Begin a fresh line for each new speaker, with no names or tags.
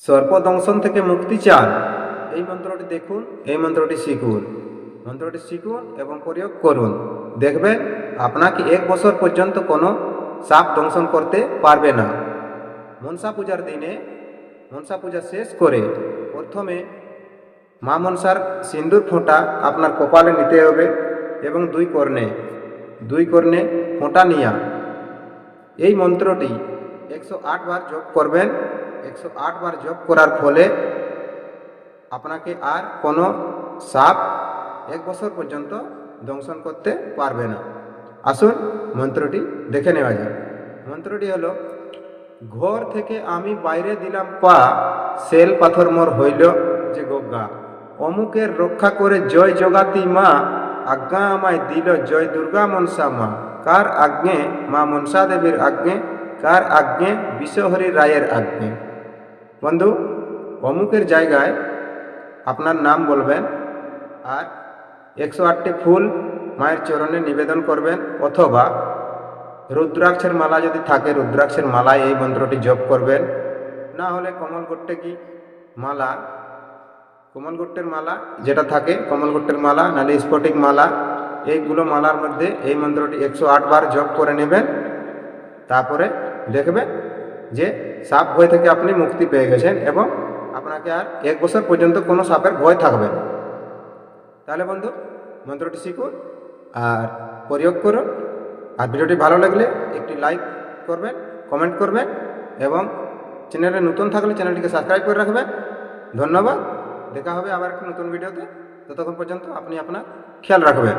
সর্পদংশন থেকে মুক্তি চান, এই মন্ত্রটি দেখুন, এই মন্ত্রটি শিখুন। মন্ত্রটি শিখুন এবং প্রয়োগ করুন। দেখবেন আপনাকে 1 বছর পর্যন্ত কোনো সাপ দংশন করতে পারবে না। মনসা পূজার দিনে, মনসা পূজা শেষ করে প্রথমে মা মনসার সিন্দুর ফোঁটা আপনার কপালে নিতে হবে এবং দুই কর্ণে ফোঁটা নিয়া এই মন্ত্রটি 108 বার জপ করবেন। 108 বার জপ করার ফলে আপনাকে আর কোনো সাপ 1 বছর পর্যন্ত দংশন করতে পারবে না। আসুন মন্ত্রটি দেখে নেওয়া যাক। মন্ত্রটি হলো, ঘর থেকে আমি বাইরে দিলাম পা, সেল পাথর মোর হইল যে গজ্ঞা। অমুকের রক্ষা করে জয় জগাতি মা, আজ্ঞা আমায় দিল জয় দুর্গা মনসা মা। কার আজ্ঞে? মা মনসা দেবীর আজ্ঞে। কার আজ্ঞে? বিশ্বহরি রায়ের আজ্ঞে। বন্ধু, অমুকের জায়গায় আপনার নাম বলবেন আর 108টি ফুল মায়ের চরণে নিবেদন করবেন, অথবা রুদ্রাক্ষের মালা যদি থাকে রুদ্রাক্ষের মালায় এই মন্ত্রটি জপ করবেন। না হলে কমলগট্টেকি মালা, কমলগট্টের মালা যেটা থাকে, কমলগট্টের মালা নাহলে স্ফটিক মালা, এইগুলো মালার মধ্যে এই মন্ত্রটি 108 বার জপ করে নেবেন। তারপরে দেখবেন যে সাপ ভয় থেকে আপনি মুক্তি পেয়ে গেছেন এবং আপনাকে আর 1 বছর পর্যন্ত কোনো সাপের ভয় থাকবে না। তাহলে বন্ধু, মন্ত্রটি শিখুন আর প্রয়োগ করুন। আর ভিডিওটি ভালো লাগলে একটি লাইক করবেন, কমেন্ট করবেন এবং চ্যানেলে নতুন থাকলে চ্যানেলটিকে সাবস্ক্রাইব করে রাখবেন। ধন্যবাদ। দেখা হবে আবার একটি নতুন ভিডিওতে। ততক্ষণ পর্যন্ত আপনি আপনার খেয়াল রাখবেন।